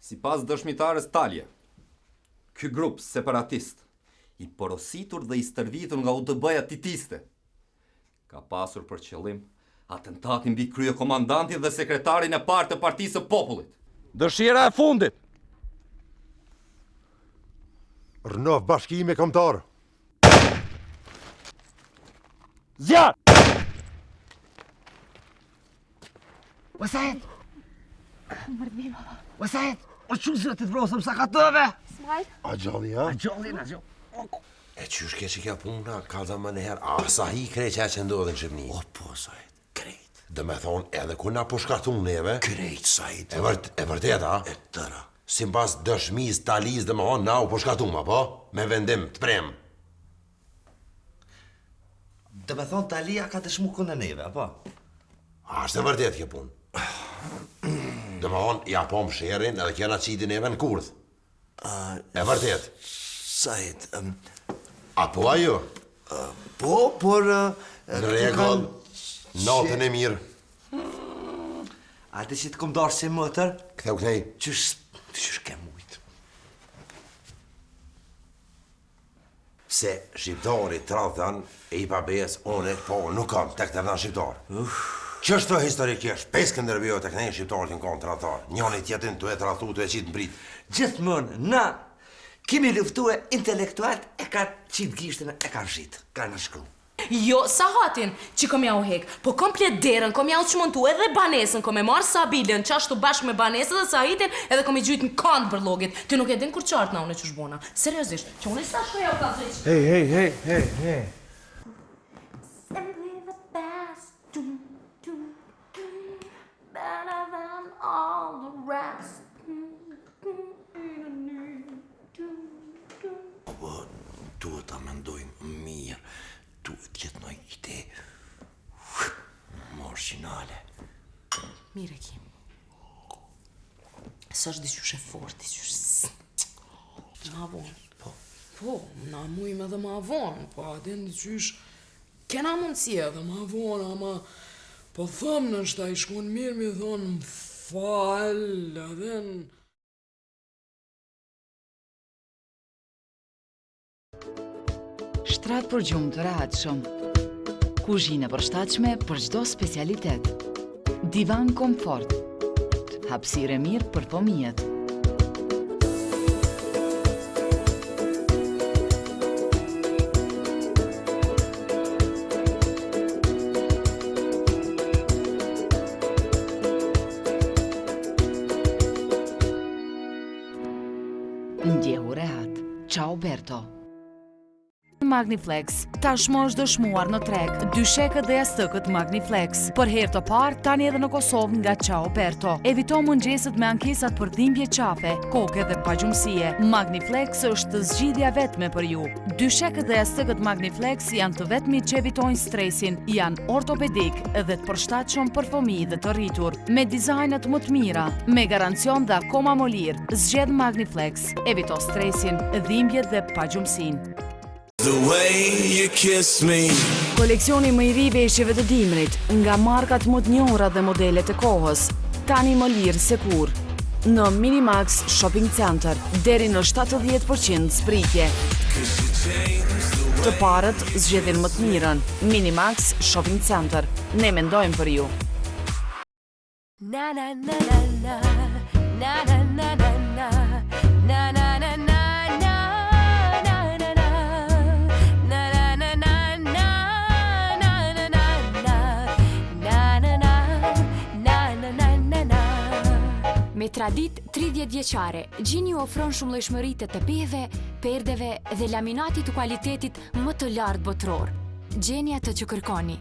Sipas dëshmitares Talje, ky grup separatist, i porositur dhe i stërvitur nga UDB-ja titiste, ka pasur për qëllim atentatin mbi kryekomandantin dhe sekretarin e partë të Partisë së Popullit. Dëshira e fundit. Rënof bashkime kombëtar. Zjarr! Wasajt! Wasajt! O që zërë të të vrosëm sa ka tëve? Smajt? A gjalli, ha? A gjolli. E qysh ke që kja puna, ka dhe më nëherë, a sa hi kreqa që ndodhe në Shqipni? O, po, Sajt, krejt. Dhe me thonë, edhe ku na po shkartun neve? Krejt, Sajt. E vërtet, a? E tëra. Si mbas dëshmis, talis dhe me thonë, na u po shkartun, po? Me vendim, të prem. Dhe me thonë, Talia ka të shmu kënë neve, apo? A, është e vërtet kje pun. Dhe me thonë, ja po më sherin edhe kjena qiti neve në kurth. E vërtet. Sajt, Apo ajo? po, por... Në regull, natën e mirë. A të që të kom darë si mëtër? Ktheu kthej. Qysh ke mujtë? Se shqiptari të radhan e i pabes, one, po, nuk kam tek të rëdan shqiptar. Që është të historikisht, 5 këndërbjo të kënej shqiptarët në kontra ta. Njoni tjetin të e të ratu, të e qitë në prit. Gjithmonë, na kemi luftu e intelektualt e ka qitë gishtën e ka rritë, ka në shkru. Jo, sa hatin që kom ja u hek, po komplet derën, kom ja u qmontu edhe banesën, kom e marë Sabilën, qashtu bashkë me banesën dhe Sahitin, edhe kom i gjujtë në kanë për logit. Ty nuk e din kur qartë na unë që shbona. Seriosisht, që unë e sa shkoja u ka zëjqë. Hey. Simply the best, better than all the rest. Po, duhet ta mendojmë mirë, duhet jetë nëj ide marginale. Mire, Kim. Së është diqysh e fort, diqysh... Ma vonë. Po, na mujmë edhe ma vonë, po adin diqysh... Kena mundësi edhe ma vonë, ama... Po thëmë në shta i shkon mirë mi thonë më falë, adin... Shtrat për gjumë të rehatshëm. Kuzhinë e përshtatshme për çdo specialitet. Divan komfort. Hapësirë e mirë për fëmijët. Ndjehu rehat. Ciao Berto. Magniflex, tashmë është dëshmuar në treg, dyshekët dhe jastëkët Magniflex. Për herë të parë, tani edhe në Kosovë nga Ciao Berto. Evito mëngjeset me ankesat për dhimbje qafe, koke dhe pagjumësie. Magniflex është zgjidhja vetme për ju. Dyshekët dhe jastëkët Magniflex janë të vetmit që evitojnë stresin, janë ortopedik dhe të përshtatshëm për fëmijë dhe të rritur. Me dizajnet më të mira, me garancion dhe akoma më lirë, zgjedh Magniflex, evito stresin, dhimbjet dhe pagjumësinë. Koleksioni më i ri veshjeve të dimrit, nga markat më të njohura dhe modelet e kohës, tani më lirë se kur. Në Minimax Shopping Center, deri në 70% spritje. Të parët zgjedhin më të mirën. Minimax Shopping Center, ne mendojmë për ju. Me tradit 30 vjeqare, Gjini ofron shumë llojshmëri të tepeheve, perdeve dhe laminati të kualitetit më të lartë botror. Gjeni atë që kërkoni.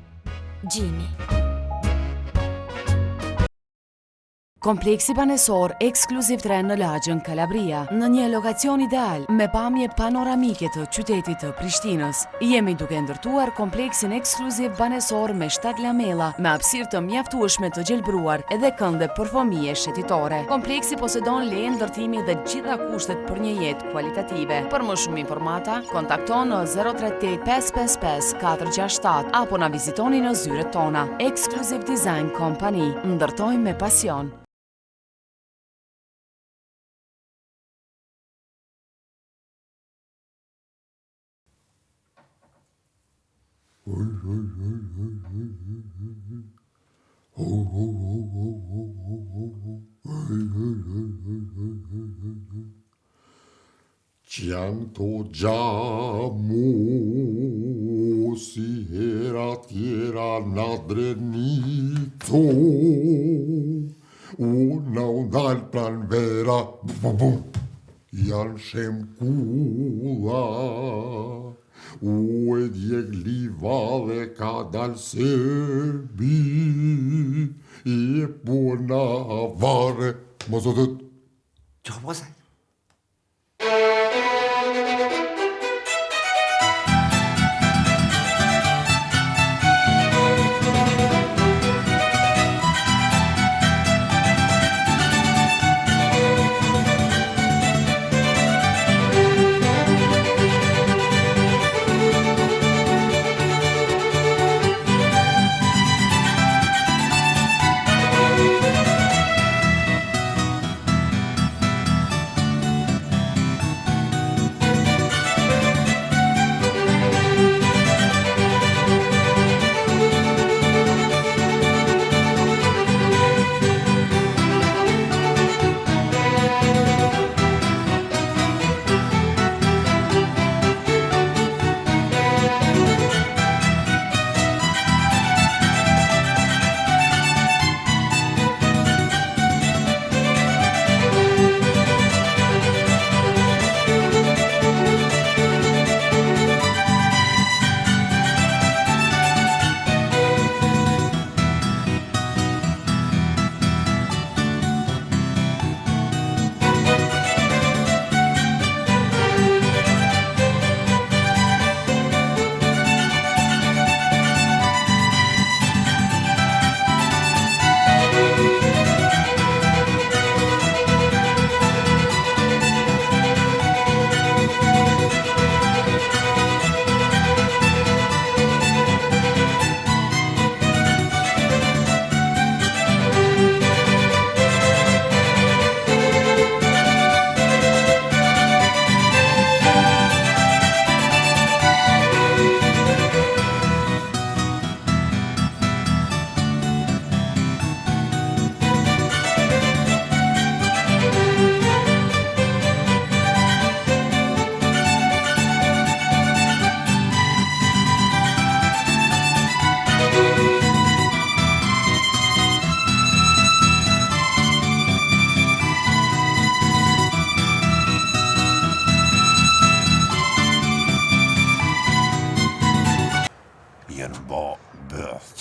Gjini. Kompleksi banesor ekskluziv tren në Lagjën, Kalabria, në një lokacion ideal me pamje panoramike të qytetit të Prishtinës. Jemi duke ndërtuar kompleksin ekskluziv banesor me 7 lamela, me hapësirë të mjaftueshme të gjelbruar edhe kënde për fëmijë shëtitore. Kompleksi posedon leje ndërtimi dhe gjitha kushtet për një jetë kualitative. Për më shumë informata, kontakton në 038 555 467 apo na vizitoni në zyret tona. Exclusive Design Company. Ndërtojmë me pasion. Qjang to gjamu si hera tjera na drenito na undal pran vera janë shem kula e djeg liva dhe ka dal sebi e puna vare mos o thët Që ka posaj?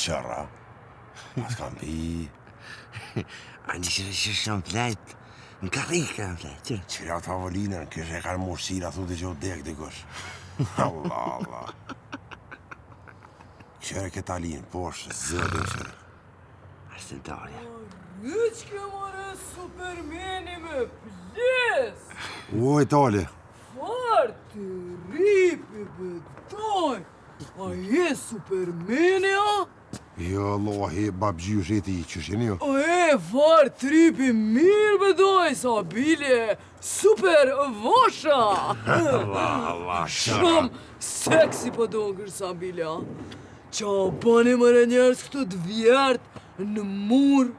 qëra. Mas kam pi. Ani që shëm plejt, në karika në plejt. Qëra tavolinën, kështë e kanë morsira, thu të që u dek dikush. Allah. Qëre këtë alinë, poshë, zëdë, qëre. Ashtë në tarja. Ryçke more Supermeni me pjes! Oj, tali. Fartë, ripi, betoj! A je Supermeni, a? Jo, Allahi, babgji u sheti i qëshin jo. A fartë, tripi, mirë bedoj, sa bile, super vosha! Allah, Shumë seksi po do në kërsa bile, a? Qa bani mëre njerës këtë të vjertë në murë.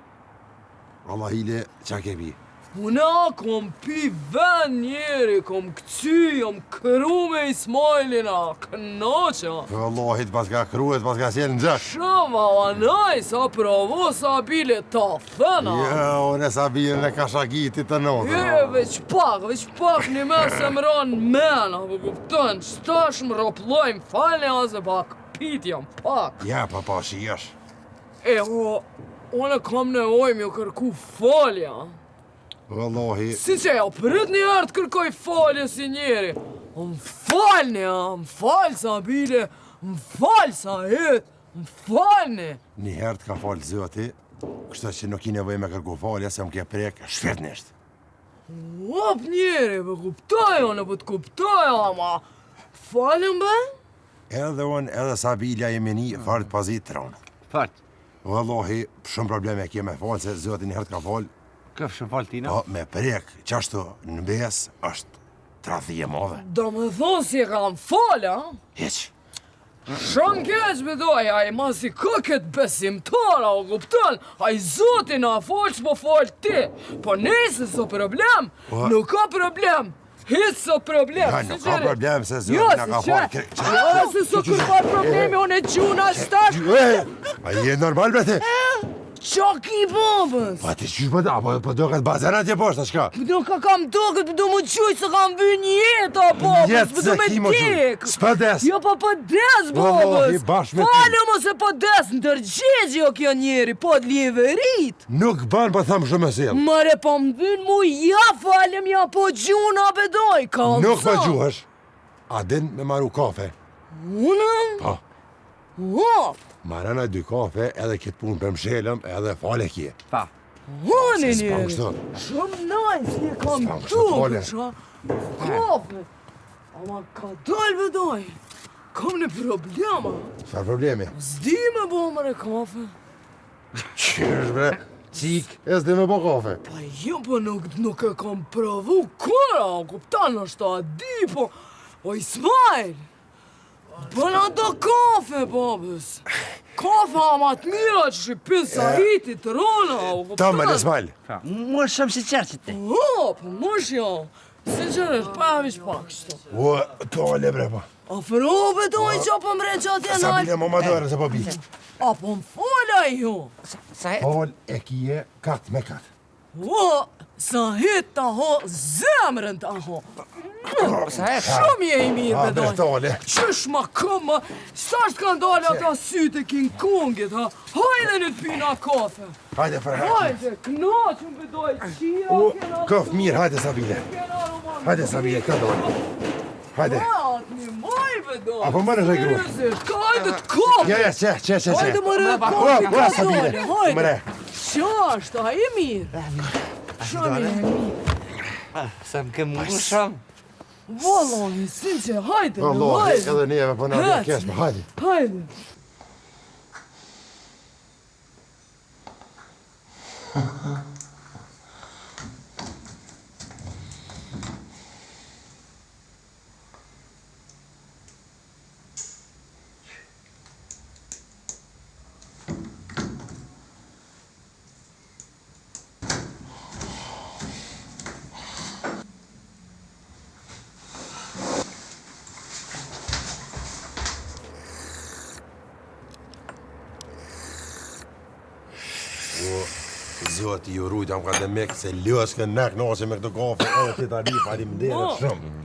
Allah hile, qa ke pi? Una kom pi ven njeri, kom këcy, jom këru me Ismailin, a kënoqa. Allahit, pas ka kruet, pas ka sjel në gjak. Shumë, alanaj, sa provo, sa bile ta thëna. Jo, unë sa bile në kashagitit të notë. Veç pak, një mesë më ranë mena, për kuptën, qëtash më roplojmë, falni aze pak, pit jam pak. Ja, papa, shi jash. Unë kam nevoj më kërku falja. Wallahi. Si që ja prit një herë të kërkoj falje si njeri. Më falni, më falë sa bile, më falë sa jetë, më falni. Një herë të ka falë zëti, kështë që nuk i nevoj me kërku falja, se më ke prek, shpirtnisht. Op njeri, për kuptoj, unë për të kuptoj, ama falem be? Edhe unë, edhe Sabilja e meni, farët pazit të ronë. Fart. Wallahi, shumë probleme ke me falë, se zëti një herë të ka falë. Këf shumë falë tina? Po, me prek, qashtu në besë, është trathije modhe. Do më thonë si e kam falë, a? Heq. Shumë keq bedoj, a i masi këket besimtar, a o kupton? A i zotin a folq po folq ti. Po nese s'o problem, nuk ka problem. Hiç s'o problem. Ja, nuk ka problem se zotin a ka folq. Jo, se s'o kërkar problemi, unë e gjuna shtash. A je normal me ti? Qa ki babës? Pa ti qysh më da, po do këtë bazena tje poshtë, shka? Nuk ka kam doket, do më quj se kam vy një jetë, a babës, Jetë se ki më quj, s'pa des. Jo, po des, Wallahi, babës. bashkë me ti. Falë më se po des, në tërgjegji o kjo njeri, po t'liverit. Nuk ban, po thamë shumë e sjellë. Mare, po më vyn mu, ja falem, ja po gjuna bedoj, ka më Nuk po gjuhësh. A din me maru kafe? Unëm? Po. O, Marana 2 kafe edhe këtë punë për mshelëm edhe fale kje. Pa. Hone S'pan njeri. kështu. Shumë najs, një kam S'pan kështu fole. qa. Kafe. Ama ka dal bedoj. Kam në problema. Çfarë problemi? Zdi me bo mëre kafe. Qysh bre? Qik. E s'di me bo kafe. Pa jo, po nuk e kam provu kora, o kuptan është a di, po... O Ismail! Bëna do kafe, babës. Kafe ama të mira që shqipin sa hitit, rona, o kuptan. Ta me Ismail. Më shumë si qërë që ti. O, po mësh jo. Se qërësh, pa e vish pak shto. O, to le bre pa. Afro bedoj që po mre që atje Sa nalë. bile më madore se po bi. A po më fola jo. Sa e? Fol e kije kat me kat. O, sa hit ta ho, zemrën ta ho. Sa e? Shumë je i mirë, A, bedoj. Bertole. Qysh ma këmë, sa është kanë dalë ata sytë e King Kongit, ha? Hajde në të pina kafe. Hajde për Hajde, knaqën bedoj, qira O, kena... këf mirë, hajde Sabile. Hajde Sabile, këtë dojnë. Hajde. Një maj bedoj. Apo më në gru. Ka hajde të kafe. Ja, që. Hajde më rë kafe, O, ka Sabile. dole, hajde. Mëre. Qa është, a i mirë? Shumë i mirë. Sa më kemë më shumë. Vallahi, sinqe, hajde, Allah, hajde. edhe neve po na Hec. kesh, hajde. Hajde. Zoti ju rujtam ka dhe mek se lës kënë nek nase me këtë kafe edhe ti tani faleminderit shumë.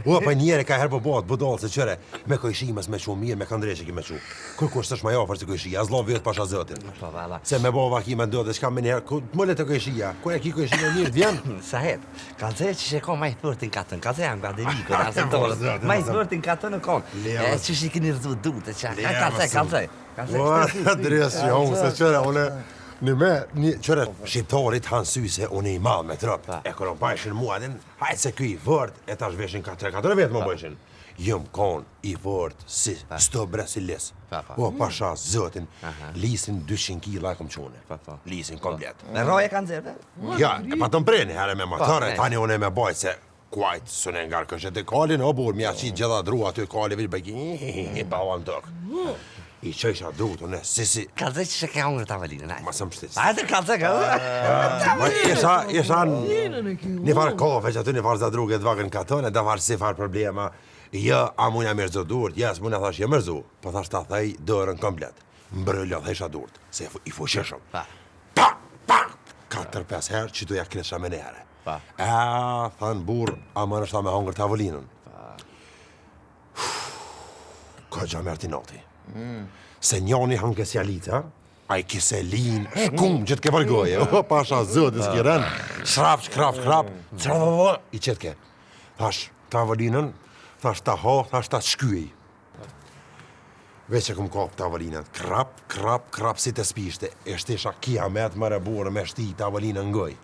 O, pa njeri ka herë po bëhet budallë se qëre me kojshimës me shumë mirë, me kandreshe ki me shumë. Kur kush s'është ma jafër se kojshia, as lo vetë pasha zotin. Po, valla. Se me bova ki me ndo dhe shka me njerë, ku të mëllet e kojshia, ku e ki kojshia mirë t'vjen? Sa e? Ka të që shë ka ma i thërtin katën, ka të jam nga deviko, da se dorë. Ma i thërtin katën në konë. E që shë i kini rëzu dute, që ka të. O, dres që hongë se qëre, une... Në me, qëre, shqiptarit hanë sy se unë i madh me trëp. E kërën pajshin mua din, hajtë se këj i vërd, e tash veshin 4 vetë më bëjshin. Jëm kon i vërd si sto bre si lis. O, pasha zotin, lisin 200 kila e kom qune. Lisin komplet. Në roje kanë zërë, Ja, e pa të mpreni herë me matore, tani unë e me bajt se kuajt, së në ngarë këshet e kalin, o bur, mi aqit gjitha drua aty kali, vili bëjki, bavan tëk. I qësha drut, unë, si... Kalzë që shë ke hongër tavalinë, najë. Ma së më shtis. Hajde kalzë ka. Isha një farë kafe që aty një farë zadruge të vakën katone, da farë si farë problema. Ja, a munja mërëzë durët, ja, s'munja thash je mërëzu, po thash ta thej dërën komplet. Mbrëllja thesha durët, se i fusheshëm. Pa! 4-5 herë që duja kresha me nere. Thanë burë, a më nështa me hongër tavolinën. Ka gja mërë ti nati. Se njani hanë kësjalita, a i kiselin, shkum që t'ke përgoje. O, pasha zëtë, s'ki rënë, shrap, shkrap, i qëtke. Thash, tavolinën, thash ta ho, thash ta shkyej. Veç e këm kap tavolinën, krap, si të spishte. E shtesha kiamet më reborë me shti tavolinën ngoj.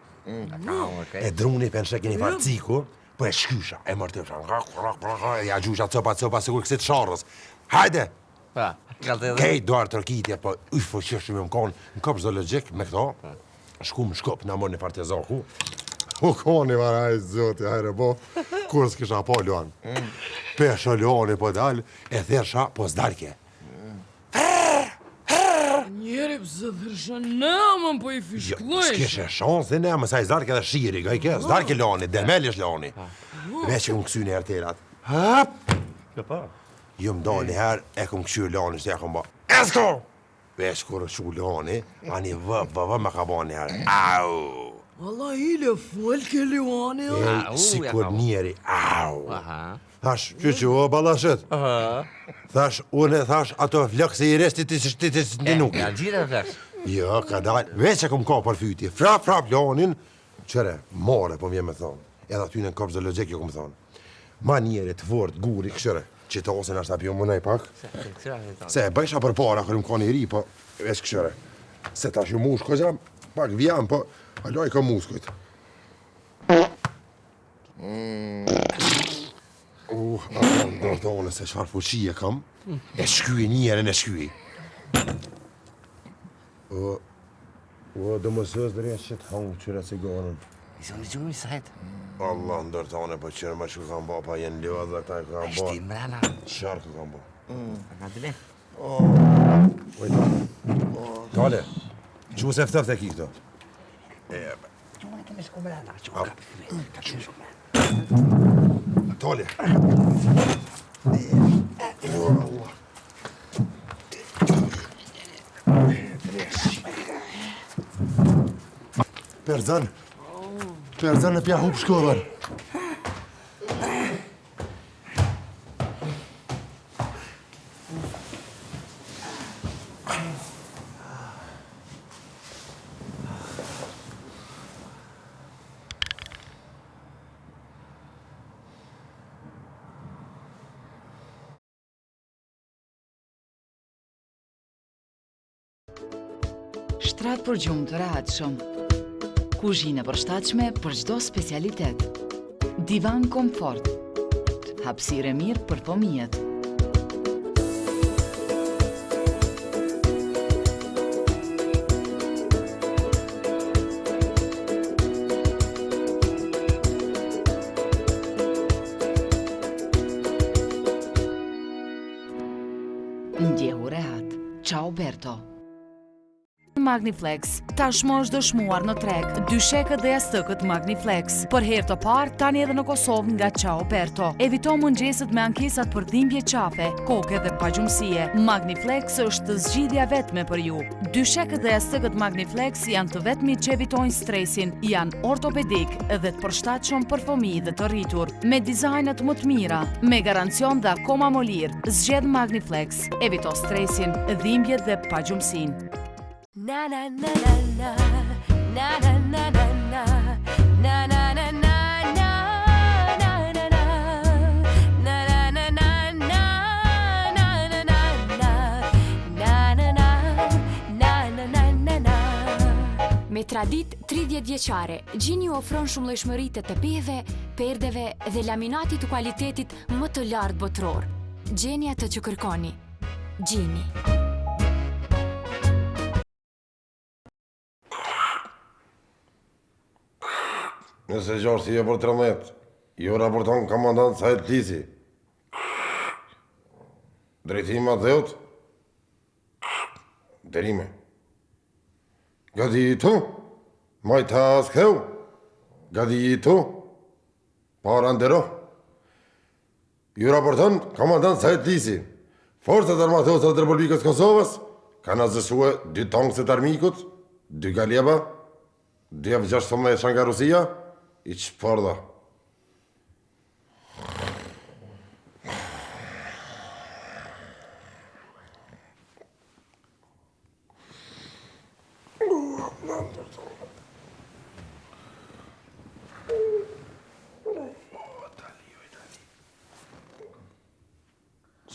E druni për në shekin i farë ciku, po e shkysha, e mërtësha, ja gjusha copa, sigur kësit sharës. Hajde! Kej doar tërkitje, po ufo qështu me më konë, në kopë zoologik me këto, shku më shkop, në amor një farë të zaku, U koni varaj, zoti, hajre bo, kur s'kisha po luan. Pesha luani po dal, e thesha po s'dalke. Njeri pëse thërsha nëmën po i fishklojsh. S'kishe shansë dhe nëmën, sa i s'dalke dhe shiri, gajke, s'dalke luani, demelish luani. Veç e këmë kësy një herterat. Hap! Jo më do një herë, e këmë kësy luani, se e këmë ba. Esko! Veç kur shu luani, ani vë me ka ba një herë. Au! Allah ile fol ke luani. Si kur njeri, au! Thash, që o balashet? Thash, unë thash, ato flëkë se i resti të në nuk. Ja, gjithë e flëkë. Jo, ka dalë, veç e kom ka për fyti. Frap, lonin, qëre, more, po vjen me thonë. Edhe aty në kopë zoologik jo kom thonë. Ma njeri të vërtë, guri, këshëre, që të ose në ashtë apjo mënej pak. Se, bëjsha për para, kërëm ka një ri, po, veç këshëre. Se tash ju mush, këzjam, pak vjam, po, aloj ka muskujt. Do të onë se qfarë fuqie kam, e shkyi njerën e shkyi. Do më sës dhe rejë që të hangë qëra cigarën. I zonë gjumë i sajtë. Allah ndër të onë, po qërë ma që kam ba, pa jenë lua dhe ta e kam ba. Ashti mrena. Qarë kë kam ba. Ka të le. Tale, që se ftëft e ki këto? Që më në keme shko mrena, që më ka përme. Tale. Perzan në pja hup shkovën. Shtrat për gjumë të rehatshëm. Kuzhinë e përshtatshme për çdo specialitet. Divan komfort. Hapësirë e mirë për fëmijët. Ndjehu rehat. Ciao Berto. Magniflex, tashmë është dëshmuar në treg, dyshekët dhe jastëkët Magniflex. Për herë të parë, tani edhe në Kosovë nga Ciao Perto. Evito mëngjeset me ankesat për dhimbje qafe, koke dhe pagjumësie. Magniflex është zgjidhja vetme për ju. Dyshekët dhe jastëkët Magniflex janë të vetmit që evitojnë stresin, janë ortopedik dhe të përshtatshëm për fëmijë dhe të rritur. Me dizajnet më të mira, me garancion dhe akoma më lirë, zgjedh Magniflex, evito stresin, dhimbjet dhe pagjumësinë. Na na na na na na na na na na na na na na na na Me tradit 30 vjeçare, Gjini ofron shumë llojshmëri të tepeheve, perdeve dhe laminati të kualitetit më të lartë botror. Gjeni atë që kërkoni. Gjini. Nëse gjashtë i e për 13, jo raporton komandant Sajt Lisi. Drejtim Mateut. Derime. Gaditu. Majtas këu. Gaditu. Parandero. Ju raporton komandant Sajt Lisi. Forcat armatose të Republikës Kosovës kanë azësue 2 tankset armikut, 2 galjeba, 2 F-16 nga Rusia, i qëpërda.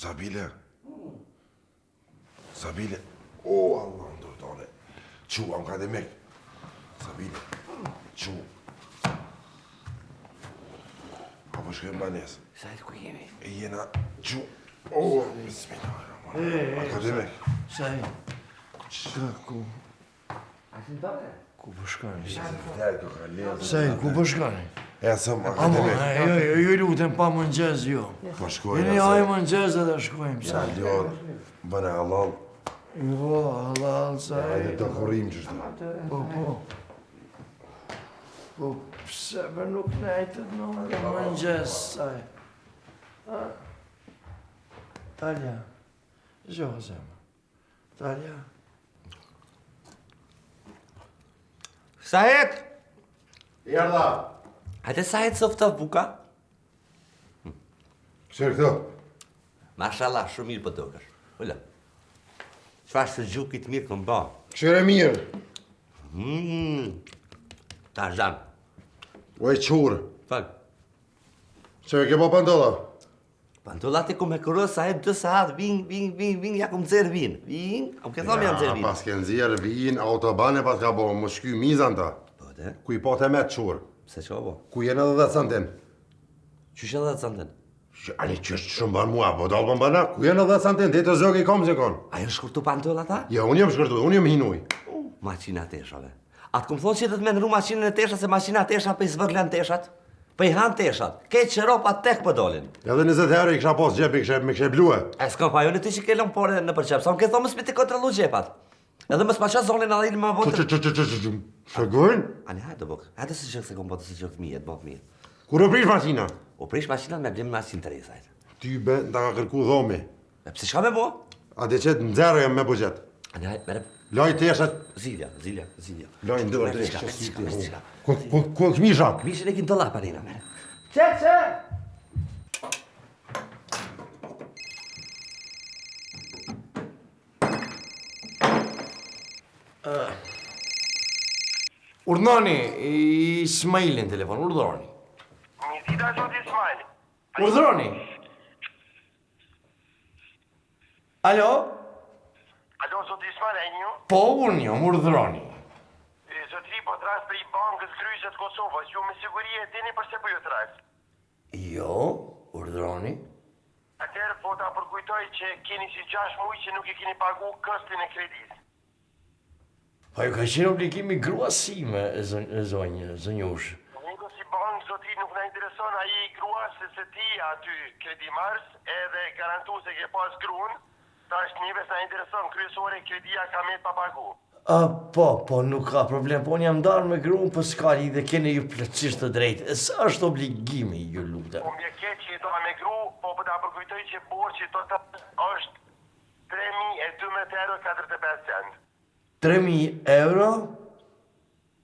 Sabile. Sabile. O, Allah, ndërtone. Qu, am ka dhe mek. Sabile. Qu. Apo shkojmë banesë. Sajt, ku jemi? E jena qu. O, bismillah. Akademek. Sajt. Ku? A si në tore? Ku po shkoni? Se, ku po shkoni? E sëm akademik. Ju lutem pa mëngjes jo. Po shkojnë. Jeni haj mëngjes edhe shkojmë. Sa lodh, bëna halal. Jo, halal sa. Hajde të korrim qështu. Po. Po, pse për nuk nejtët në mëngjes saj. Talja, zgjohë zemë. Talja. Sahet! Erdha! Hajde Sahet softof buka. Këshër këto? Mashallah, shumë mirë për dokesh. Ulla. Qfar së gjukit mirë këm ba? Këshër e mirë. Ta zhanë. O e qurë. Fak. Që e ke po pandolla? Pandollat e ku me kërë Sahet 2 saat, ving, ja ku më zërë vin. Ving, am ke thomë jam zërë vin. Pas ke nëzirë, vin, autobane pas ka bo, më shky mizan ta. Po te? Ku i po të me të qurë. Se që bo? Ku jenë edhe 10 centin. Qysh edhe 10 centin? Ani që është shumë banë mua, po dalë për bana, ku jenë edhe 10 centin, dhe të zëgë i kom që konë. Ajo shkurtu pandollat ta? Jo, unë jem shkurtu, unë jem hinuj. Maqina teshave. Atë këmë thonë që të të menru maqinën e tesha, se maqina tesha për i zvërglen teshat. Për i hanë teshat. Ketë që ropa tek për dolin. Edhe 20 euro i kësha pos gjepi, me kësha blue. E s'kam pa, jo në ty që ke lëmë pore në përqep, sa më ke thonë mësë të kontrolu gjepat. Edhe mësë pa qa zonin edhe ilë më votë... Shëgojnë? Ani, hajtë buk, hajtë se qëkë se kom botë se qëkë fëmijet, botë fëmijet. Kur o prish maqina? O prish maqinat me blim maqin të resajt. Ty be, nda ka kërku dhomi. E pëse shka me bo? A dhe qëtë në zero jam me bugjet. Ani, hajtë, mere... Loj të jeshat... Zilja. Loj në dërë të jeshat. Ku këmisha? Këmishën e kinë të la parina, mere. Qeqe! Urdhoni, Ismailin telefon, urdhoni. Mizita zoti Ismail. Urdhoni. Alo? Alo, zoti Ismail, e një? Po, unë jo, urdhoni. Zotri, po tras për i bankës kryqët Kosovës, ju me siguri e dini përse po ju tras. Jo, urdhoni. Atëherë po ta përkujtoj që keni si 6 muaj që nuk i keni pagu këstin e kredis. Pa ju ka qenë obligimi gruasime, zënjush. Niko si bankë, zotri, nuk na intereson a i grua se ti aty kredimars edhe garantu se ke pas gruan, ta është njëve sa intereson kryesore kredia ka me të papagu. Po, nuk ka problem, po unë jam ndarë me gruan për skali dhe kene ju plëtsisht të drejtë. Së është obligimi, ju lutem. Po mje keq që i doa me gru, po ta përkujtoj që borë që i të është 3.012 euro 45 cent. 3.000 euro?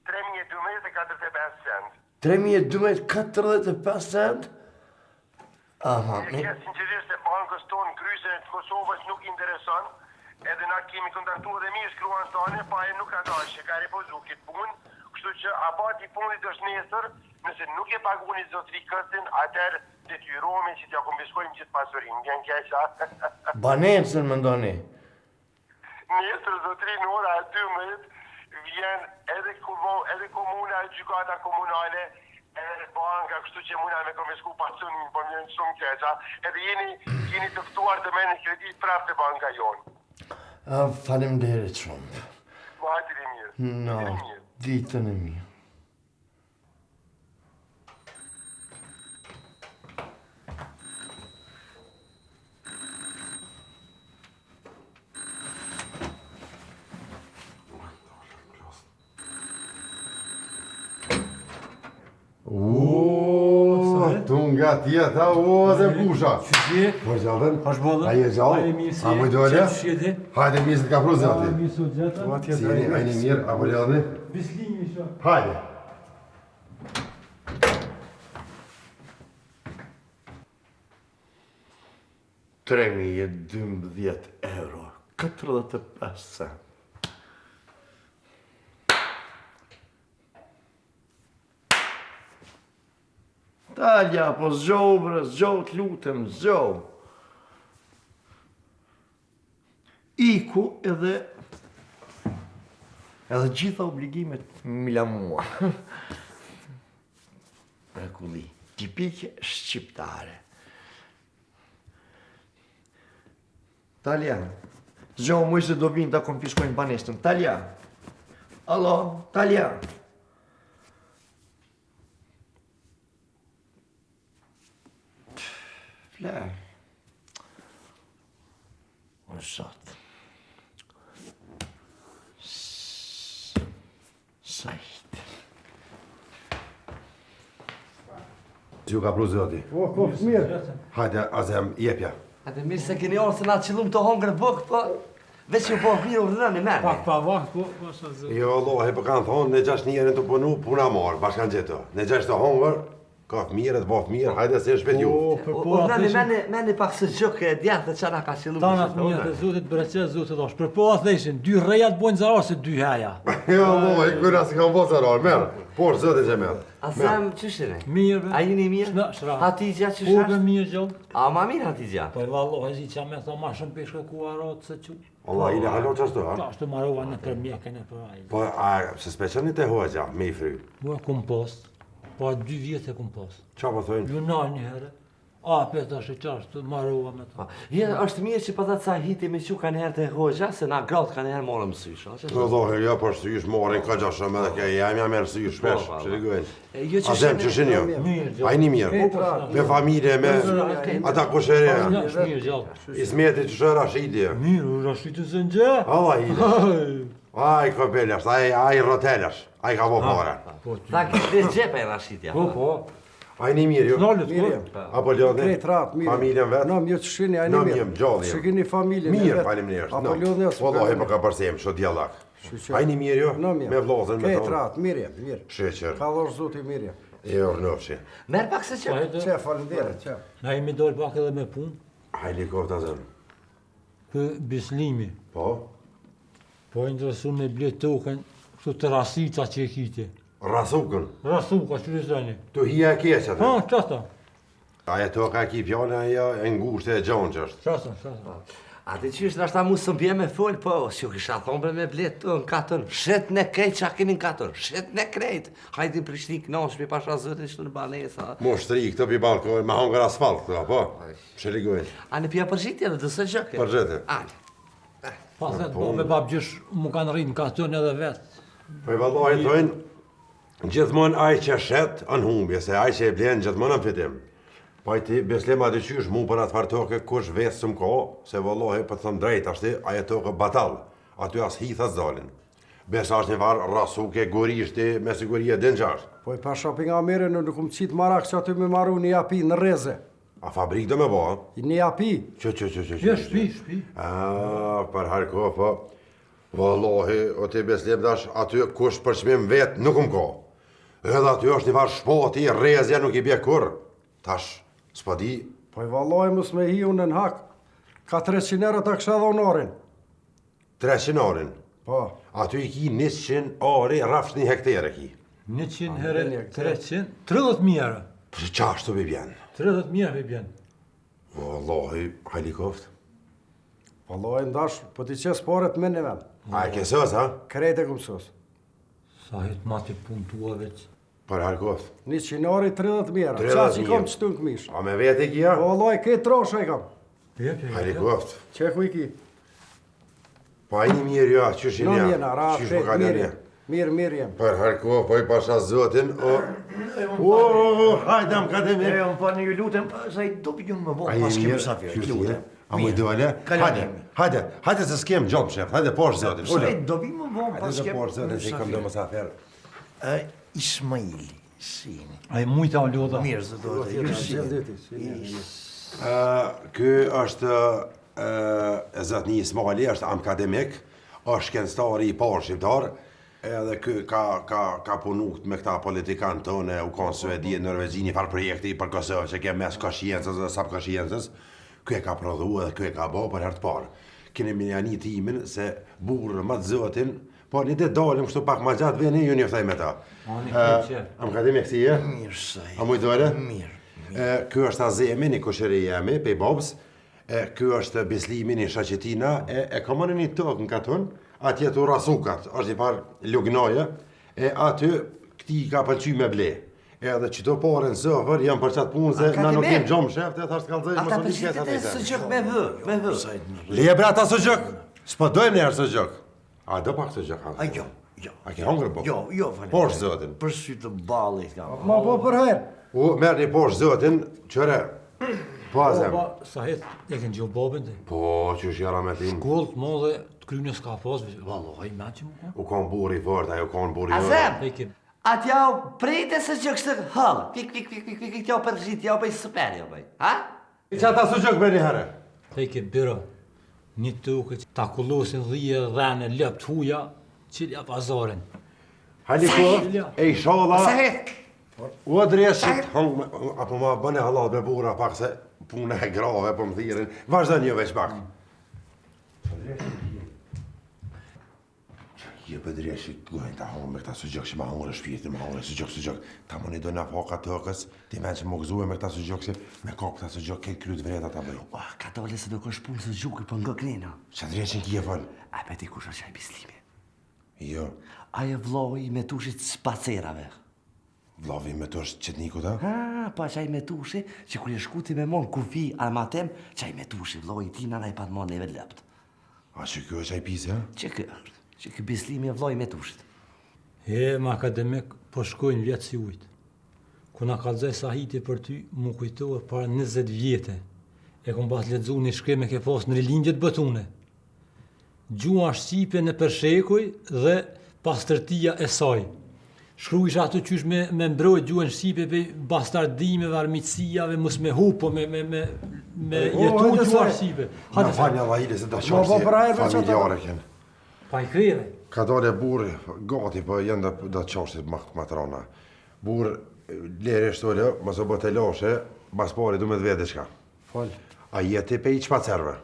3.012 45 cent. 3.012 45 cent? Aha. Mje keq sinqerisht se bankës tonë kryse të Kosovës nuk intereson, edhe na kemi kontaktu edhe mirë shkruan tane, pa e nuk ka dash që ka repozu këtë punë, kështu që abati punit është nesër, nëse nuk e paguni zotri këstin, atër detyrohemi që t'ja konfiskojmë gjithë pasurin. Vjen keqa. Banecën më ndoni? Nesër zotri në ora 12 vjen edhe komuna, gjykata komunale, edhe banka, kështu që muna me konfisku pasurin, po vjen shumë keqa, edhe jeni të ftuar të merrni kredit prapë të banka jonë. Faleminderit shumë. Po hajde dhe mirë. No, ditën e mirë. Tu nga tjeta, dhe kusha. Qëshje? Po gjallën? Hash bollë? A je gjallë? A më dole? Qëshje? Hajde mirë se ka pru zati. Mirë sot gjata. Si jeni, a jeni mirë, apo gjallëni? Bislimi isha. Hajde. €3.012, 45 cent. Talja, po zgjohu, bre, zgjohu, të lutem, zgjohu. Iku edhe gjitha obligimet mila mua. Mrekulli, tipike shqiptare. Talja, zgjohu muj se do vinë ta konfiskojnë banesën. Talja, Allo, Taljan. Fle. O zot. Sajt. Që ka pru zoti? Po, mirë. Hajde, Azem, jepja. Hajde, mirë se keni orë se na qëllum të hongër bëk, po... Veç që po mirë u dhënë, merë. Pa, vakt, po, sa zë. Jo, Allah, po kanë thonë, në 6 njerën të punu, puna marë, bashkan gjithë. Në 6 të hongër, ka fëmire, të bëf mirë, hajde se shpet ju. O, meni pak së gjëke e djathë që na ka qëllum. Tanat mirë të zotit breqet, zotit dosh. Për po atë theshin, 2 rejat bojnë zarar se 2 heja. Jo, Allah, i kërra se kam bëtë zarar, merë. Por, zotit që merë. Asem, qështine? Mirë, a jini mirë? Hatidja që shash? Po, mirë gjallë. A, ma mirë Hatidja? Po, vallohi, zi që me tha ma shumë peshke ku aratë se që. Allah, i le halo që ashtu, ha? Që ashtu marova në për mjekën e për ajë. Po, a, se speqeni të hoqja, me i fry. Mua kompost, po 2 vjetë e kompost. Qa po thojnë? Lunar një herë. A, për të shqashtu, marova me ta. Është mirë që pëtat sa hiti me që kanë herë të hoqja, se na gratë kanë herë morë mësysh. Allah, ja, po shtysh morin, ka gjashëm edhe ke jam ja merë sysh, shpesh, që ligojnë. Azem, që shenë jo? A i një mirë, me familje, me ata kushere, Ismeti që shë Rashidi. Mirë, Rashidi zë në gjë? Allah, i le. Aj, kopeljash, aj roteljash, aj ka bo pare. Ta kështë dhe gjepa e Rashidja. Po. A i një mirë, jo? Mirë. Apo lodhni? Krejt ratë, mirë. Familjen vetë? Nam, jo që shini, a i një mirë. Nam, gjallë Që keni familjen e vetë. Mirë, vetë. falim njerës. Apo lodhni asë. Wallahi, po ka përsem, shë djallak. A i një mirë, jo? Me vlozën, me Krejt tonë. ratë, mirë, mirë. Sheqer. Ka dhosh zoti mirë. E ornofshi. Merë pak se që? Që, falendere, që. Na jemi dojnë pak edhe me punë. Hajli kofta zëmë. Kë bislimi. Po? Po interesu me blet token, kështu të rasica që e kiti. Rasukën? Rasuka, që rëzani. Tu hija e keqë atë? Ha, qasta. Aja toka ki pjone, aja e ngushtë e gjonë që është. Qasta. A të që është nashta mu së mbje me folë, po, që kisha thonë bre me blet të në katën. Shet në krejt që a keni në katën, shet në krejt. Hajdi Prishtinë kënosh, mi pasha zëtë që në banesa. Mo shtri, këtë pi balkoj, me hongër asfalt, këta, po? Sheligojnë. A në pja përgjitje dhe dësë gjëke? Përgjitje. Pa thëtë, po me babgjysh mu kanë rrinë në katën edhe vetë. Po i valloj thojnë, gjithmonë aj që shet anë humbje, se aj që e blenë gjithmonë në fitim. Po i ti beslem atë qysh mu për atë farë toke kush vesë së m'ko, se valloj për të thëmë drejt ashti, aje toke batal, aty as hitha zalin. Besa është një farë rasuke, gorishti, me sigurie din gjasht. Po i pasha për nga mire në nuk më qitë marak që aty me maru një api në reze. A fabrik do me bo? Një api? Që. Shpi. Për harko, po. Vallohi, o ti beslem dash, aty kush për qmim vetë nuk m'ko. Edhe aty është një farë shpoti, rezja nuk i bje kur. Tash, s'po di. Po i vallohi mës me hi unë në hak. Ka 300 euro të kësha dhe orin. 300 orin? Po. Aty i ki 100 ori, rafsh një hektere ki. 100 herë, 300, 30.000 euro. Për qashtu bi bjen? 30.000 bi bjen. Wallahi, hajli koft. Vallohi ndash, po ti qes paret me një ven. A e kesës, ha? Krejt e këmë sos. Sa hitë mati pun tua veç. Për harkoft. 100 ori 30.000 euro. Qa që i kam qëtu në këmish. A me vete i kia? Vallohi, këtë trosha i kam. Hajli koft. Që ku i ki? Pa i një mirë jo, qysh i një? Në ra, mirë jem. Për harko, po i pasha zotin, hajde më ka dhe me. Më pa një lutem, sa i dobi ju më bo, pas kemë safirë. A mu i dole? Hajde se s'kem gjopë, shef. Hajde poshë zotin. Sa i dobi më bo, pas kemë poshë zotin, se i kam do më safirë. Ismaili, sini. A i mujta o lodha. Mirë, zë do të ju Ky është Zotni Ismaili, është akademik, është shkencëtari i parë shqiptar, edhe ky ka punuar me këta politikanë tonë, u konë Suedi, Norvegji, një farë projekti për Kosovë që ke mes kashiencës dhe sap kashiencës, ky e ka prodhu edhe ky e ka bo për herë të parë. Kene me një timin se burë më të zotin, po një ditë dalim kështu pak ma gjatë veni, ju njëftaj me ta. Akademik si e? Mirë, saj. A mu i dole? Mirë. Ky është Azemi, një kushëri jemi, pe Bobs. Ky është Bislimi, një shaqetina. E ka mënë një tokë në katon, atje të rasukat, është një parë lugnoje, aty këti ka pëlqy me ble. Edhe që të pare në zëfër, jam për qatë punë, se na nuk jem gjomë shefte, e thashtë kalëzëj, ata përshqitit e së gjëk me vë. Leje bre ata së gjëk, s'po dojmë njerë së gjëk. A do pak së gjëk, A jo, A ke hongër, po? Jo, falim. Poshtë zëtin. Për sy të ballit kam. Ma po për herë. U, merë një poshtë zëtin, qëre. Po, azem. Sa het, e kënë gjo babën të. Po, që është jara me tim. Shkollë të modhe, të krynë s'ka pasë, valoj, me që më ka. U konë buri fort, ajo konë buri Azem, atja prejte se që kështë hëllë. Pik, tja për rëgjit, tja për i super, jo bëj. Ha? I që ata së gjëk me një herë? Peke biro, një tukë që ta kullosin dhije dhene lëpt huja, qilja pazarin. Hajli ko, e i shodha... Sahet! U adresit, apo ma bëne halal me bura pak se punë e grave për më thirin. Vazhda një veç pak. Je për dresit, gojnë ta honë me këta së gjëk që ma honë shpirtin, ma honë së gjëk. Ta më një dojnë afaka tëkës, ti men që më gëzue me këta së gjëk, me kokë këta së gjëk, ke kryt vreta ta bëjë. Ka dole se nuk është punë së gjukë për nga knina. Që dresin kje falë? A pe ti kush është qaj bislimi? Jo. Aje vloj me tushit spacerave. Vlovi me tush qëtniku ta? Pa qaj me tushi, që kur e shkuti me mon kufi armatem, qaj me tushi vloj tina na i pat mon neve lëpt. A që kjo është qaj pisi, ha? Që kjo është, që kjo bislimi e vloj me tushit. Më akademik, po shkojnë vjetë si ujtë. Kuna kalzaj Sahiti për ty, mu kujtohet para 20 vjetë. E kom bat ledzu një shkrime ke pas në rilindjet bëtune. Gjua Shqipe në përshekuj dhe pastërtia e saj. Shkru isha ato qysh me mbrojt gjuhën Shqipe për bastardimeve, armitësijave, mus me hupo, me jetu gjuha Shqipe. Në falja vajile se da qashti familjare kënë. Pa i kreve. Ka dole burë, gati për jenë da qashti matrona. Burë, lere shtore, mësë bëtë e lashe, bas pari du me dhe vete shka. Fal. A jeti pe i qpacerve?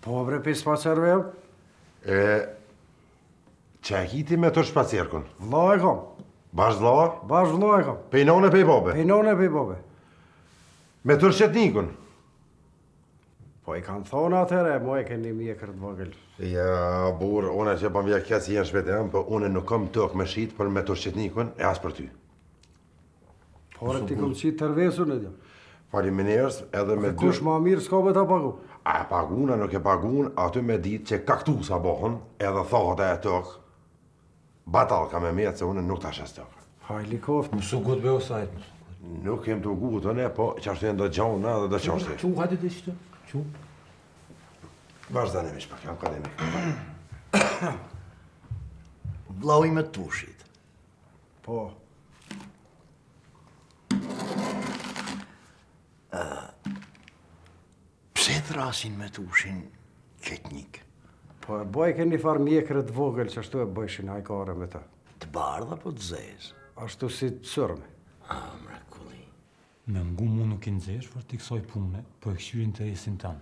Po bre pe i shpacerve jam. Që e kiti me të shpacerkun? Vla e kam. Bash vla? Bash vla e kam. Pe i none pe i babe? Pe i none pe i babe. Me të shqetnikun? Po i kanë thonë atëre, mo e keni mjekër të vogël. Ja, burë, une që pa mvja kja si jenë shpete jam, për une nuk kam tëk me shqit për me të shqetnikun e as për ty. Pore ti kom qitë tërvesun e djam. Faleminderit edhe me dy... Kush ma mirë s'ka me ta pagu? A paguna nuk e pagun, aty me ditë që kaktusa bohën, edhe thohët e tëk, batal ka me metë se une nuk ta shes tëk. Hajli koft. Mësu gut be o sajt. Nuk kem të gutën e, po qashtu e ndo gjona dhe dhe qashtu. Qu, hajde dhe qëtë, qu. Vazhdani vish pak, jam akademik. Vlau i me tushit. Po. Pse thrasin me tushin qetnik? Po e boj keni farë mjekër të vogël që ashtu e bëjshin hajkare me ta. Të bardha po të zez? Ashtu si të sërme. Mrekulli. Me ngu mu nuk i nëzesh për t'i kësoj pune, po e këshyrin të esin tanë.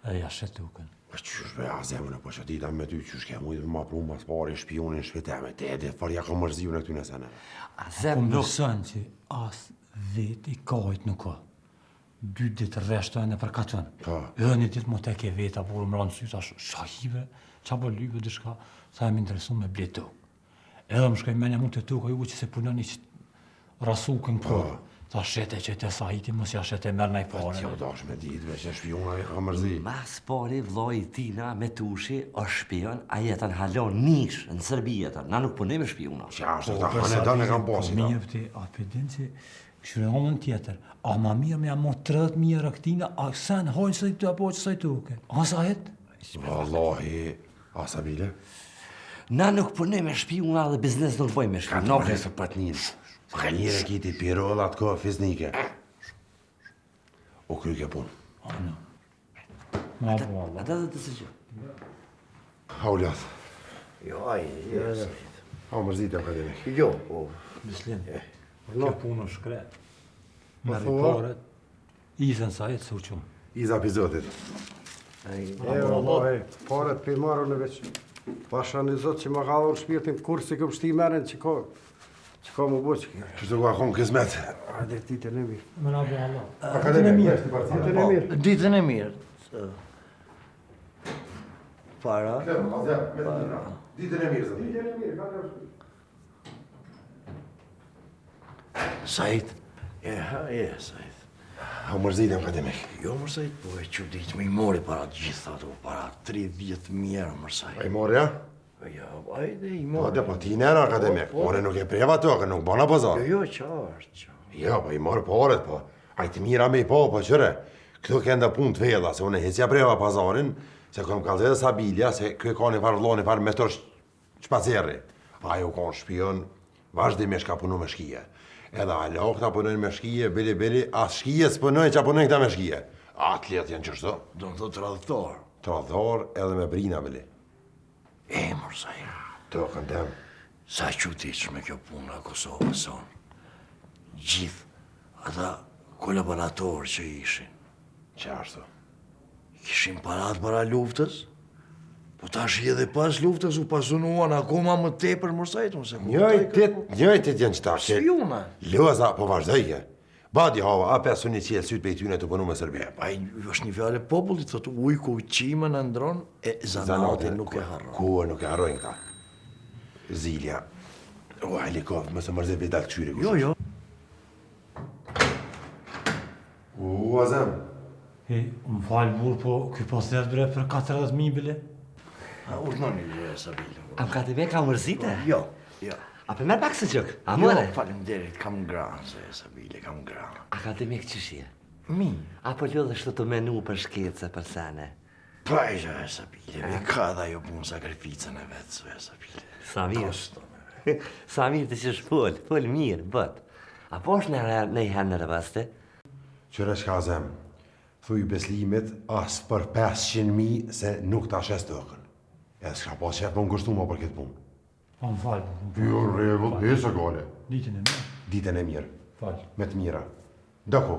E ja shet tukën. Qysh be, a zemën e po që tita me ty, qysh ke mujtë ma pru mas pari shpionin shpiteme, te edhe farja ka mërziju në këty në sene. A zemë nuk... Po mësën që as vet i kajt nuk ka. 2 ditë rreshtë e në përkatën. Edhe një ditë më tek e veta, por më ranë sy, tash shahive, qa po lyve dhe shka, sa e më interesu me ble tokë. Edhe më shkaj menja mund të tokë, ju që se punën i rasukën por. Ta shete që të Sahiti, mos ja shete mërë në i pare. Tjo dash me ditë, veç e shpiona e ka mërzi. Mas pari vloj tina me tushi o shpion, a jetën halon nish në Serbi jetën. Na nuk punim e shpiona. Qa është ta hane da në kam posi. Po mirë ti, a përdin që këshyre homën tjetër, a ma mirë me amo 30.000 rëktina, a sen hojnë së të apo që së të uke. A sa het? Wallahi, a sabile? Na nuk punim e shpiona dhe biznes nuk bëjmë e shpiona. Ka të presë për njën. Ka njëre kiti pirolat ko fiznike. O kry ke pun. Ata dhe të së që. Ha u lath. Jo, aje, Ha u mërzit e akademik. Jo, po. Mislim, kjo punë shkre. Me riparet, izën sa jetë së uqumë. Iza pizotit. Paret për marru në veç. Pasha një zotë që ma ka dhur shpirtin kur si këm shti meren që ka më bo që kjo. Qështu ka konë këzmet? Hajde, ditën e mirë. Më nga bo Allah. Ditën e mirë. Ditën e mirë. Ditën e mirë. Para? Ditën e mirë, zëtë. Ditën e mirë, ka të shpirë. Sajt? Sajt. Ha u mërzit e akademik. Jo, mërsajt, po e që ditë me i mori para të gjitha ato, para 30.000 euro, mërsajt. A i mori, ja? Ja, ajde i Po, marë. dhe po ti nena akademik, one nuk e preva tokën, nuk bona pazar. Jo, qartë. Ja, po i marë paret, po. Ajtë mira me i po, po qëre. Këto kenda pun të veda, se une hecja preva pazarin, se kom kalzete Sabilja, se kjo ka një farë vlo, një farë metër shpaceri. Ajo ka në shpion, vazhdimisht ka punu me shkije. Edhe alok ta punojnë me shkije, bili, as shkije s'punojnë që punojnë këta me shkije. Atlet janë qështu. Do të tradhtor. Tradhtor edhe me brina, bili. Mërsa ja. Të këndem. Sa qutiq me kjo puna Kosovë, son. Gjithë ata kolaboratorë që ishin. Qashtu? Kishin parat para luftës, po tash edhe pas luftës u pasunuan akoma më tepër mërsajtë, mëse Njëjtit janë qëta. Spjuna. Loza po vazhdojke. Badi hava, a pesu një qelë sytë pejtyne të punu me Serbi. Pa është një fjale popullit, thotë ujku qime në ndronë, e zanate nuk e harrojnë. Kuë nuk e harrojnë këta. Zilja. O, helikopter, mëse mërzit për dalë këqyri. Jo. Azem. Më falë burë, po këj paslet bre për 40.000 bile. Urnoni gjë, Sabile. Am ka të me ka mërzite? Jo. A për merë pak së gjëk? A mëre? Jo, falemderit, kam granë, se Sabile, kam granë. Akademik qëshje? Mi. Apo ljodhe shtu të menu për shkece, për sene? Pa e gjë, Sabile, me ka dha jo punë sakrificën e vetë, se Sabile. Samir. Samir të që shpull mirë, bët. Apo është në i herë në rëvaste? Qëre shka Azem, thuj beslimit as për 500.000 se nuk ta shes tëkën. Edhe s'ka pas qef më ngështu ma për këtë punë. Po më falë. Jo, regull, hesë gale. Ditën e mirë. Ditën e mirë. Falë. Me të mira. Dako.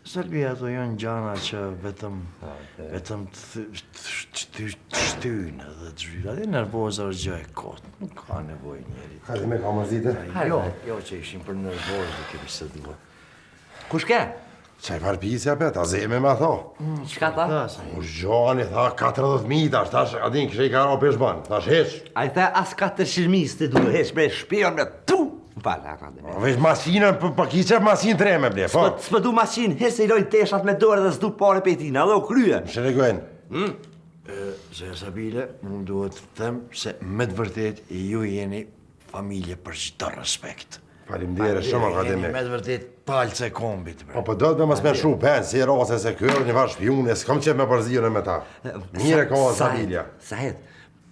Serbia ato janë gjana që vetëm të shtynë dhe të zhvyra. Dhe nervoza është gjë e kotë. Nuk ka nevoj njeri. Hajde me ka mërzite? Jo që ishim për nervoza dhe kemi së duhe. Kush ke? Qaj farpisja pet, a zeme me tha. Qka ta? U gjani, tha 40.000 tash, adin kështë i ka ra peshban, tash heq. A i the as 400.000 të duhe heq me shpion me tu. Më falë, akademik. Vesh masinën, pa ki qef masinë treme, ble, po. S'pë du masinë, herë se i lojnë teshat me dorë dhe s'du pare pejtina, dhe u kryen. Më shregojnë. Se Sabile, më duhet të them se me të vërtet ju jeni familje për çdo respekt. Falimdere, shumë akademik. Me të vërtet palce kombit, bre. Po do të me smen shu pen, si rase se kërë një farë shpjune, s'kam qep me përzirën me ta. Mire ka o Sabilja. Sahet,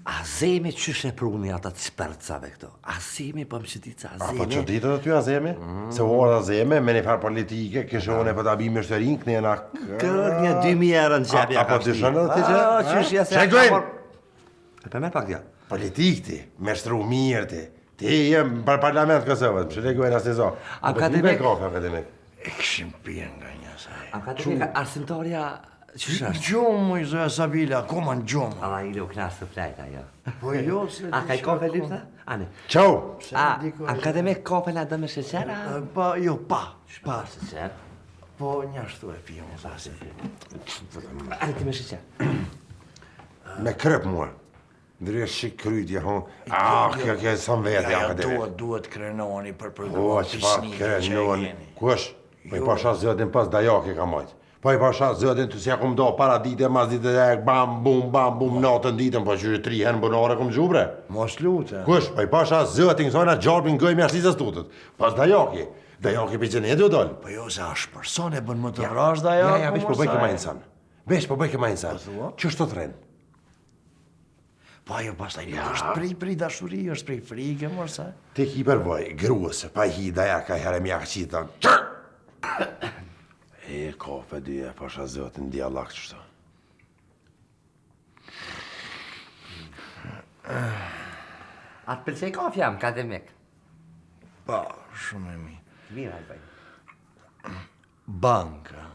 a zemi qysh e pruni ata të spercave këto? A zemi për më që ditë a zemi? A po që ditët aty a zemi? Se uarë a zemi, me një farë politike, këshone për të abimi shtërin, kënjena... Kërë një 2.000 eurë në gjepja ka shti. A po të shënë dhe ti që? Qysh ja se... Shegojnë! E për me pak dja. Politik ti, me shtru mirë ti. Ti jem për parlament Kosovës, më shregojnë as të zo. Akademik. Akademik. E këshim pjen nga një saj. Akademik, arsimtarja... Qysh është? Gjumë, mu i zoja Sabila, akoma në gjumë. Alla i le u knasë të plejta, jo. Po jo, se... A, ka i kope lipta? Ane. Qau! A, akademik kope la dë me sheqera? Pa, jo, pa. Pa sheqer? Po, njashtu e pijem, zasi. Ane ti me sheqer? Me krep mua. Ndërë shik krytje, hon. Kjo sëm vete, akademik. Duhet krenoni për O, përgëvat qëfar krenoni. Kush? Po i pasha zëtin pas dajaki ka majtë. Po i pasha zëtin të si akum do para dite, mas dite dhe bam, bum, natën ditën, po që 3 herë në bënare kom gjubre. Mos lute. Kush? Po i pasha zëtin, kësojna gjarbin gëj me ashtisës tutët. Pas dajaki. Dajaki për që ne do dollë. Po jo, se ashtë person e bën më të vrash dajaki. Ja, vesh po bëjke ma insan. Vesh po bëjke ma insan. Qështë të threnë? Pa jo, pastaj nuk është prej dashuri, është prej frike, morsa. Ti ki përboj, gruës, pa hi dajaka herë mjak qita. E, kafe dyje, pasha zëtin dialakt qështu. A të pëlqej kafja, akademik? Pa, shumë e mi. Mira, i bëj. Banka.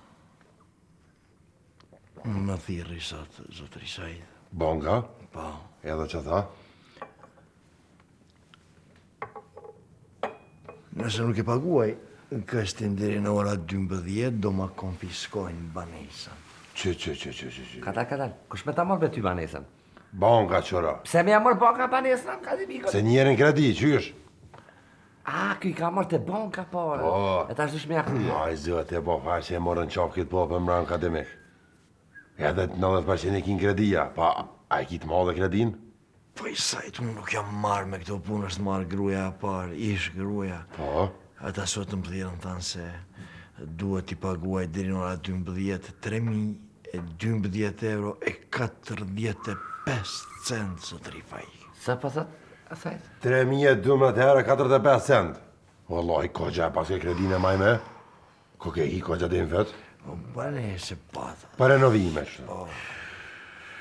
Më thirri sot, zotëri Said. Banka? Pa. Edhe që tha? Nëse nuk e paguaj, kështin deri në ora 12 do ma konfiskojnë banesën. Që. Kata, kush me ta mor me ty banesën? Banka qëra. Pse me ja mor banka banesën, akademik? Se njerën kredi, qysh? A, kuj ka mor të banka, po. E ta shdush me ja kryje. Aj, zëtë e po, fa që e morën qaf këtë po për mërën akademik. Edhe 90% e kin kredia, pa a e ki të madhe kredin? Po i sajt, unë nuk jam marrë me këto punë, është marrë gruaja e parë, ish gruaja. Po? Ata sot më thirrën thanë se duhet t'i paguaj deri në ora 12, 3.012 euro e 45 cent sot rifaj. Sa pa thot? Asaj? 3.012 euro 45 cent. Wallahi, ko gja pas ke kredin e majme? Ko ke hi, ko gja dhe në vetë? Po bane se pata. Pa renovime, që.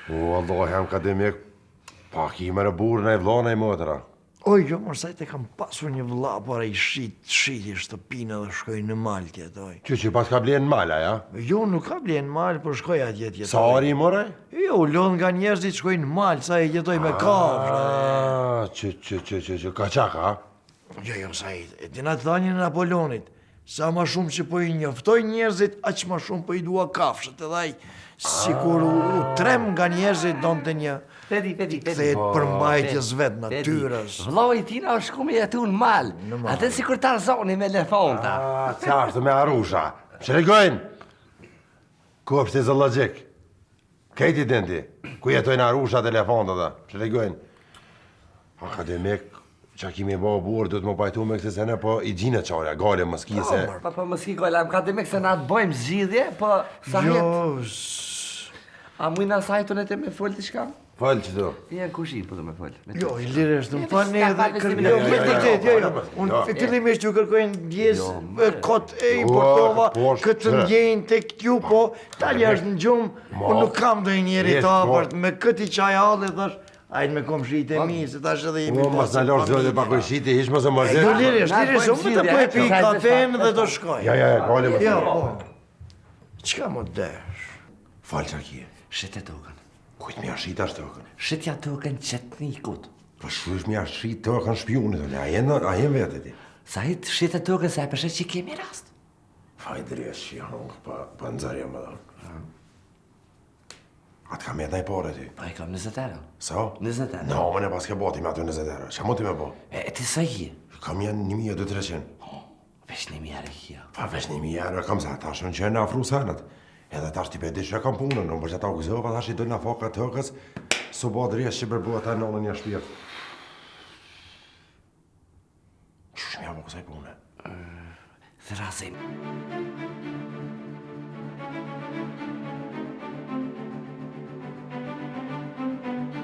Wallahi, akademik, pa ki me në burë në e vlona i mëtëra. Oj, jo, mërë sajt e kam pasur një vëlla para i shiti shtëpinë dhe shkoj në malë tjetoj. Që pas ka blenë mala, ja? Jo, nuk ka blenë malë, por shkoj atje tjetoj. Sa ari i mëre? Jo, lodh nga njerëzit shkoj në malë, sa e jetoj me kafshë. Që, ka qaka? Jo, sajt, e tina të thanjën e Napoleonit. Sa ma shumë që po i njoftoj njerëzit, aq ma shumë po i dua kafshët, edhe ai sikur u trem nga njerëzit donte një kthehet përmbajtjes vet natyrës. Vllau i tina është shku me jetu në mal. Atë sikur Tarzani me elefonta. Qartë me arusha. Shregojnë. Ku është i zoologjik? Kejti denti. Ku jetojnë arusha të elefonta dhe. Shregojnë. Akademik, qa kimi bo burë, du të më pajtu me këse sene, po i gjine qarja, gale më ski se... Po më ski gale, akademik se na të bojmë zgjidhje, po sa Jo, a mujna sajtën e te me folë t'i shkam? Folë që do? Janë kushi, po do me folë. Jo, i liresh, të më falni edhe unë fillimisht ju kërkojnë djesë kot e importova, këtë ndjenjë të këtju, po talja është në gjumë, unë nuk kam dojnë njeri të apart, me këti qaj halë, thash, ajtë me komshit e mi, se tash edhe jemi pasë. Mas në lorë zëllë dhe pa kërshit e ishë më zë mërzit. Jo, liresh, unë të po e pi kafen dhe do shkoj. Ja, gale më Ja, po. Qka më desh? Falë që kje. Shete tokën. Kujtë mi ashtë ashtë tokën? Shitja tokën qetnikut. Po shrush mi ashtë tokën shpionit, a jen vete ti? Sa hitë shite tokën se e përshet që kemi rast. Fajdres që janë, pa nëzarja më dhe. Atë kam jetë nëj pare ti? Pa i kam 20 euro. Sa? 20 euro. No, më ne pas ke boti me ato 20 euro. Qa mu ti me bo? E ti sa je? Kam janë 1.200-300. Vesh 1.000 euro kjo. Pa vesh 1.000 euro kam sa, ta shën që e në afru sanët. Edhe ta shti pedi që kam punën, në përqë ta u gëzova, ta shti dojnë në foka të hëkës, su bo dresë që bërbu ata në një shpirt. Që shmi abo kësaj punë? Thrasim. Thank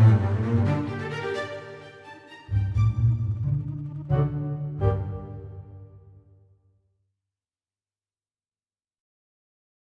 you.